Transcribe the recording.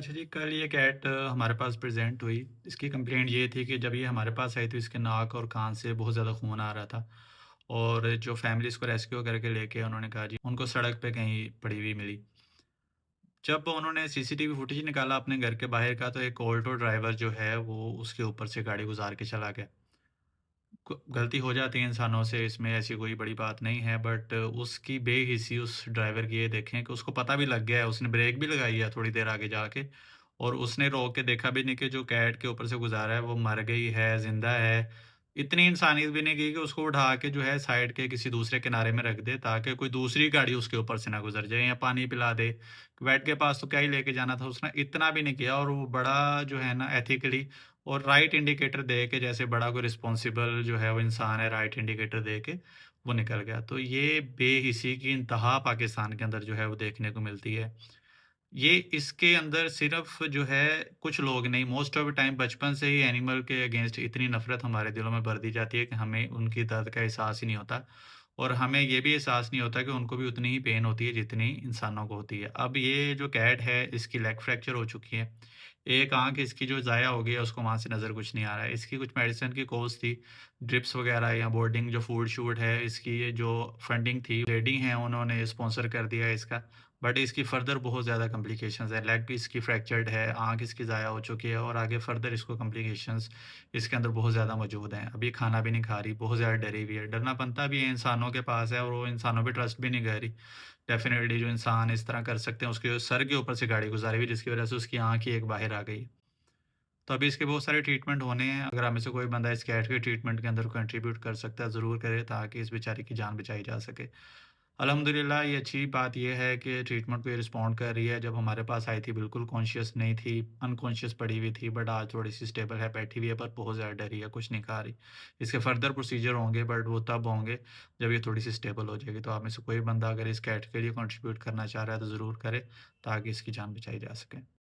अच्छा जी, कल ये कैट हमारे पास प्रेज़ेंट हुई। इसकी कंप्लेंट ये थी कि जब ये हमारे पास आई तो इसके नाक और कान से बहुत ज़्यादा खून आ रहा था और जो फैमिली इसको रेस्क्यू करके लेके उन्होंने कहा जी उनको सड़क पे कहीं पड़ी हुई मिली। जब उन्होंने सीसीटीवी फुटेज निकाला अपने घर के बाहर का तो एक ऑल्टो ड्राइवर जो है वो उसके ऊपर से गाड़ी गुज़ार के चला गया। गलती हो जाती है इंसानों से, इसमें ऐसी कोई बड़ी बात नहीं है, बट उसकी बेहिसी उस ड्राइवर की ये देखें कि उसको पता भी लग गया है, उसने ब्रेक भी लगाई है थोड़ी देर आगे जाके और उसने रोक के देखा भी नहीं कि जो कैट के ऊपर से गुज़ारा है वो मर गई है, ज़िंदा है। इतनी इंसानियत भी नहीं की कि उसको उठा के जो है साइड के किसी दूसरे किनारे में रख दे ताकि कोई दूसरी गाड़ी उसके ऊपर से ना गुज़र जाए या पानी पिला दे। कैट के पास तो क्या ही लेके जाना था, उसने इतना भी नहीं किया और वो बड़ा जो है ना एथिकली और राइट इंडिकेटर दे के जैसे बड़ा कोई रिस्पॉन्सिबल जो है वो इंसान है, राइट इंडिकेटर दे के वो निकल गया। तो ये बेहिसी की इंतहा पाकिस्तान के अंदर जो है वो देखने को मिलती है। ये इसके अंदर सिर्फ़ जो है कुछ लोग नहीं, मोस्ट ऑफ द टाइम बचपन से ही एनिमल के अगेंस्ट इतनी नफ़रत हमारे दिलों में भर दी जाती है कि हमें उनकी दर्द का एहसास ही नहीं होता और हमें ये भी एहसास नहीं होता कि उनको भी उतनी ही पेन होती है जितनी इंसानों को होती है। अब ये जो कैट है इसकी लेग फ्रैक्चर हो चुकी है। एक आँख इसकी जो ज़ाया हो गई है उसको वहाँ से नज़र कुछ नहीं आ रहा है। इसकी कुछ मेडिसिन की कोर्स थी, ड्रिप्स वग़ैरह या बोर्डिंग जो फूड-शूड है इसकी ये जो फंडिंग थी, लेडी हैं उन्होंने स्पॉन्सर कर दिया है इसका। बट इसकी फर्दर बहुत ज़्यादा कॉम्प्लिकेशंस है, लेग भी इसकी फ्रैक्चर्ड है, आँख इसकी ज़ाया हो चुकी है और आगे फर्दर इसको कॉम्प्लिकेशंस इसके अंदर बहुत ज़्यादा मौजूद हैं। अभी खाना भी नहीं खा रही, बहुत ज़्यादा डरी हुई है। डरना बनता भी है इंसानों के पास है और वो इंसानों पे ट्रस्ट भी नहीं कर रही। डेफ़िनेटली जो इंसान इस तरह कर सकते हैं, उसके सर के ऊपर से गाड़ी गुज़ारी हुई जिसकी वज़ह से उसकी आँख ही एक बाहर आ गई। तो अभी इसके बहुत सारे ट्रीटमेंट होने हैं। अगर आप में से कोई बंदा इस कैट के ट्रीटमेंट के अंदर कंट्रीब्यूट कर सकता है, ज़रूर करे ताकि इस बेचारे की जान बचाई जा सके। अल्हम्दुलिल्लाह ये अच्छी बात ये है कि ट्रीटमेंट पे रिस्पॉन्ड कर रही है। जब हमारे पास आई थी बिल्कुल कॉन्शियस नहीं थी, अनकॉन्शियस पड़ी हुई थी बट आज थोड़ी-सी स्टेबल है, बैठी हुई है पर बहुत ज़्यादा डरी है, कुछ नहीं खा रही। इसके फर्दर प्रोसीजर होंगे बट वो तब होंगे जब ये थोड़ी-सी स्टेबल हो जाएगी। तो आप में से कोई बंदा अगर इस कैट के लिए कंट्रीब्यूट करना चाह रहा है तो ज़रूर करे ताकि इसकी जान बचाई जा सके।